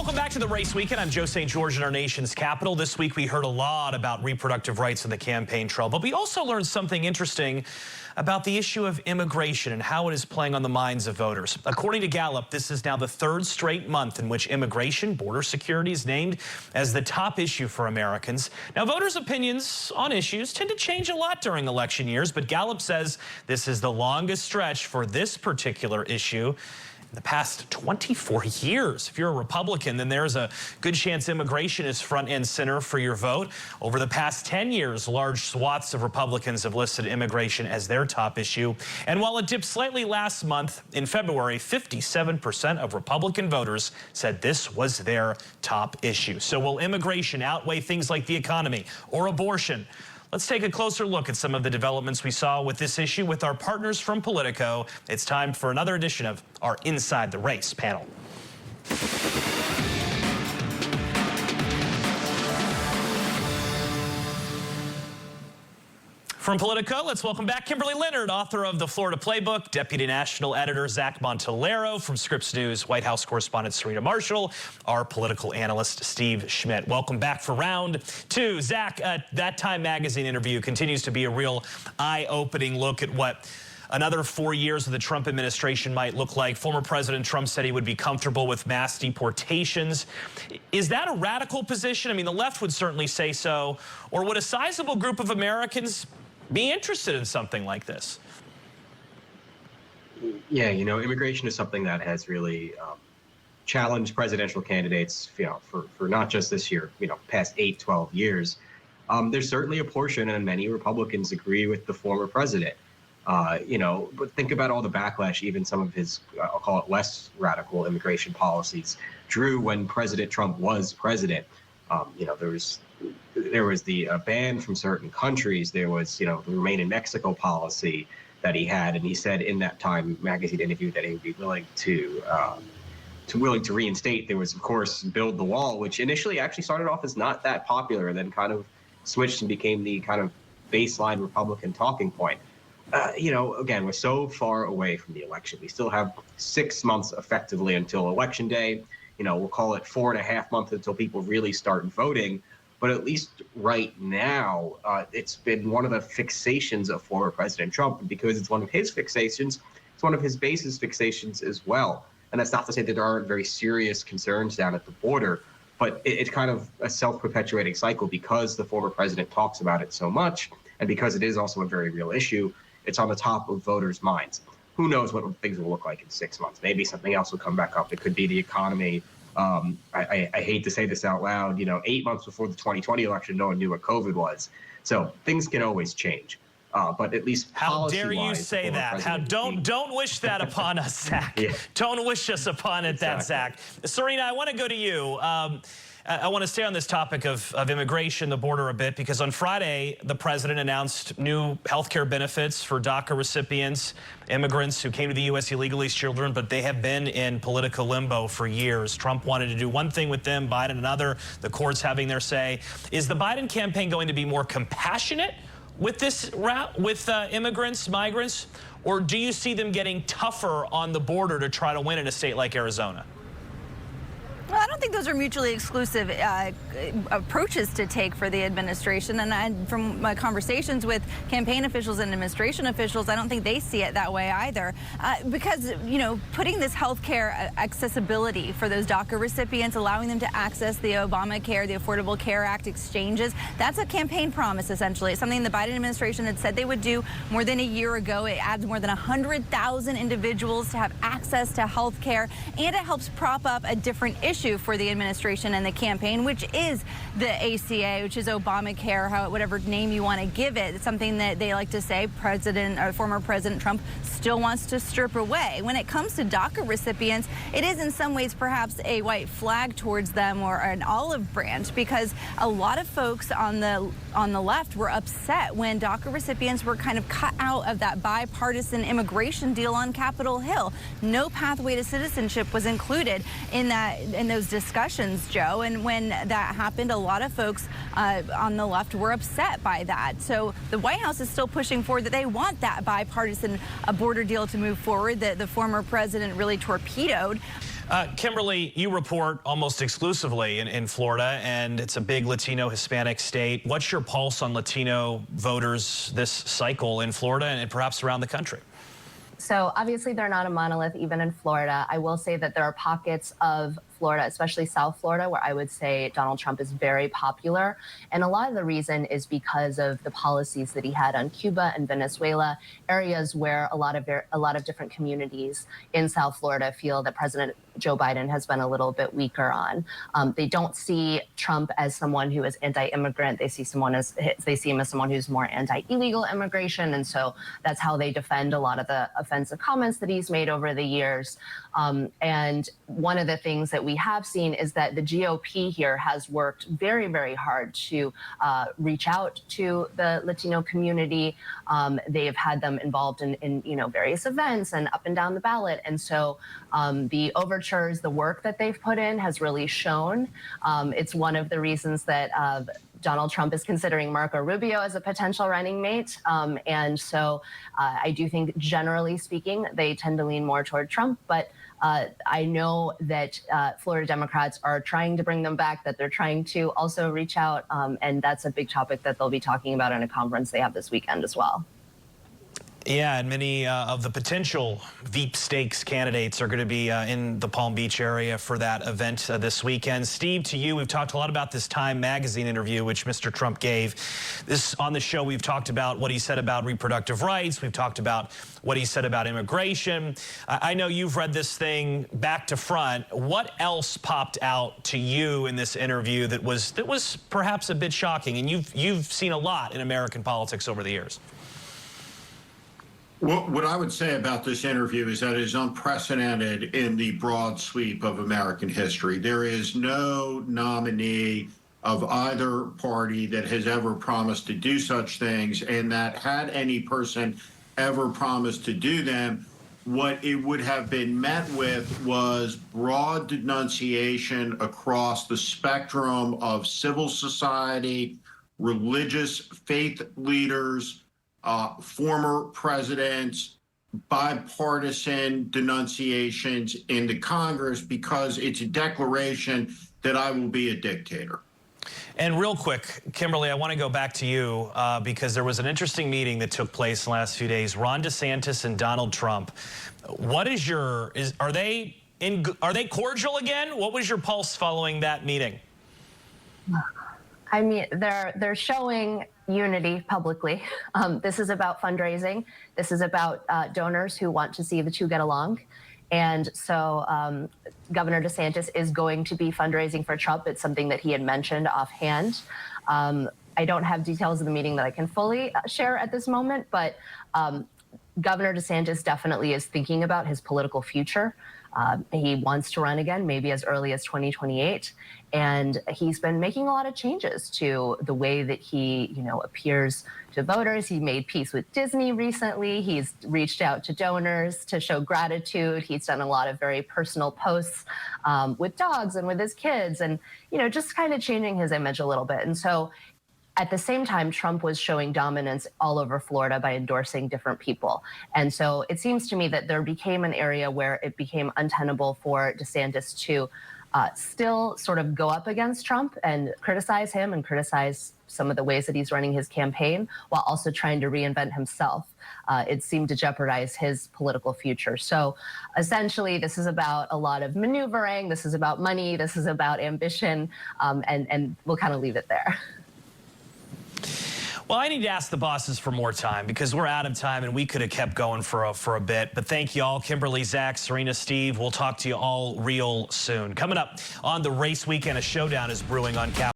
Welcome back to the race weekend. I'm Joe St. George in our nation's capital. This week we heard a lot about reproductive rights in the campaign trail, but we also learned something interesting about the issue of immigration and how it is playing on the minds of voters. According to Gallup, this is now the third straight month in which immigration, border security is named as the top issue for Americans. Now, voters' opinions on issues tend to change a lot during election years, but Gallup says this is the longest stretch for this particular issue in the past 24 years. If you're a Republican, then there's a good chance immigration is front and center for your vote. Over the past 10 years, large swaths of Republicans have listed immigration as their top issue. And while it dipped slightly last month, in February, 57% of Republican voters said this was their top issue. So will immigration outweigh things like the economy or abortion? Let's take a closer look at some of the developments we saw with this issue with our partners from Politico. It's time for another edition of our Inside the Race panel. From Politico, let's welcome back Kimberly Leonard, author of The Florida Playbook, Deputy National Editor Zach Montellaro from Scripps News, White House correspondent Serena Marshall, our political analyst Steve Schmidt. Welcome back for round two. Zach, that Time magazine interview continues to be a real eye-opening look at what another 4 years of the Trump administration might look like. Former President Trump said he would be comfortable with mass deportations. Is that a radical position? I mean, the left would certainly say so. Or would a sizable group of Americans be interested in something like this? Yeah, you know, immigration is something that has really challenged presidential candidates, for not just this year, past 8, 12 years. There's certainly a portion, and many Republicans agree with the former president. But think about all the backlash, even some of his, I'll call it less radical immigration policies drew when President Trump was president. There was the ban from certain countries. There was, the Remain in Mexico policy that he had, and he said in that Time magazine interview that he would be willing to reinstate. There was, of course, Build the Wall, which initially actually started off as not that popular, and then kind of switched and became the kind of baseline Republican talking point. Again, we're so far away from the election. We still have 6 months effectively until Election Day. We'll call it 4.5 months until people really start voting. But at least right now, it's been one of the fixations of former President Trump. And because it's one of his fixations, it's one of his base's fixations as well. And that's not to say that there aren't very serious concerns down at the border, but it's kind of a self-perpetuating cycle because the former president talks about it so much, and because it is also a very real issue. It's on the top of voters' minds. Who knows what things will look like in 6 months? Maybe something else will come back up. It could be the economy. I hate to say this out loud, 8 months before the 2020 election, no one knew what COVID was. So things can always change. But at least how dare you say that? Don't wish that upon us, Zach. Yeah. Don't wish us upon it, that, Zach. Serena, I want to go to you. I want to stay on this topic of immigration, the border a bit, because on Friday, the president announced new health care benefits for DACA recipients, immigrants who came to the U.S. illegally as children, but they have been in political limbo for years. Trump wanted to do one thing with them, Biden another, the courts having their say. Is the Biden campaign going to be more compassionate with this route, with immigrants, migrants, or do you see them getting tougher on the border to try to win in a state like Arizona? Well, I don't think those are mutually exclusive approaches to take for the administration. And from my conversations with campaign officials and administration officials, I don't think they see it that way either. Because, putting this health care accessibility for those DACA recipients, allowing them to access the Obamacare, the Affordable Care Act exchanges, that's a campaign promise, essentially. It's something the Biden administration had said they would do more than a year ago. It adds more than 100,000 individuals to have access to health care, and it helps prop up a different issue for the administration and the campaign, which is the ACA, which is Obamacare, whatever name you want to give it. It's something that they like to say former President Trump still wants to strip away. When it comes to DACA recipients, it is in some ways perhaps a white flag towards them, or an olive branch, because a lot of folks on the left were upset when DACA recipients were kind of cut out of that bipartisan immigration deal on Capitol Hill. No pathway to citizenship was included in those discussions, Joe. And when that happened, a lot of folks on the left were upset by that. So the White House is still pushing forward that they want that bipartisan border deal to move forward that the former president really torpedoed. Kimberly, you report almost exclusively in Florida, and it's a big Latino Hispanic state. What's your pulse on Latino voters this cycle in Florida and perhaps around the country? So obviously they're not a monolith even in Florida. I will say that there are pockets of Florida, especially South Florida, where I would say Donald Trump is very popular. And a lot of the reason is because of the policies that he had on Cuba and Venezuela, areas where a lot of different communities in South Florida feel that President Joe Biden has been a little bit weaker on. They don't see Trump as someone who is anti-immigrant. They see him as someone who's more anti-illegal immigration. And so that's how they defend a lot of the offensive comments that he's made over the years. And one of the things that we have seen is that the GOP here has worked very, very hard to reach out to the Latino community. They have had them involved in various events and up and down the ballot. And so the overtures, the work that they've put in has really shown. It's one of the reasons that Donald Trump is considering Marco Rubio as a potential running mate. And so I do think, generally speaking, they tend to lean more toward Trump. But I know that Florida Democrats are trying to bring them back, that they're trying to also reach out. And that's a big topic that they'll be talking about in a conference they have this weekend as well. Yeah, and many of the potential Veep Stakes candidates are going to be in the Palm Beach area for that event this weekend. Steve, to you, we've talked a lot about this Time magazine interview, which Mr. Trump gave. On the show, we've talked about what he said about reproductive rights. We've talked about what he said about immigration. I know you've read this thing back to front. What else popped out to you in this interview that was perhaps a bit shocking? And you've seen a lot in American politics over the years. What I would say about this interview is that it is unprecedented in the broad sweep of American history. There is no nominee of either party that has ever promised to do such things, and that had any person ever promised to do them, what it would have been met with was broad denunciation across the spectrum of civil society, religious faith leaders, former presidents, bipartisan denunciations in the Congress, because it's a declaration that I will be a dictator. And real quick, Kimberly, I want to go back to you because there was an interesting meeting that took place in the last few days. Ron DeSantis and Donald Trump. What is are they cordial again? What was your pulse following that meeting? I mean, they're showing unity publicly. This is about fundraising. This is about donors who want to see the two get along. And so Governor DeSantis is going to be fundraising for Trump. It's something that he had mentioned offhand. I don't have details of the meeting that I can fully share at this moment, but Governor DeSantis definitely is thinking about his political future. He wants to run again, maybe as early as 2028. And he's been making a lot of changes to the way that he, appears to voters. He made peace with Disney recently. He's reached out to donors to show gratitude. He's done a lot of very personal posts with dogs and with his kids and, just kind of changing his image a little bit. And so at the same time, Trump was showing dominance all over Florida by endorsing different people. And so it seems to me that there became an area where it became untenable for DeSantis to still sort of go up against Trump and criticize him and criticize some of the ways that he's running his campaign while also trying to reinvent himself. It seemed to jeopardize his political future. So essentially, this is about a lot of maneuvering. This is about money. This is about ambition. And we'll kind of leave it there. Well, I need to ask the bosses for more time because we're out of time and we could have kept going for a bit. But thank you all. Kimberly, Zach, Serena, Steve. We'll talk to you all real soon. Coming up on the race weekend, a showdown is brewing on Capitol.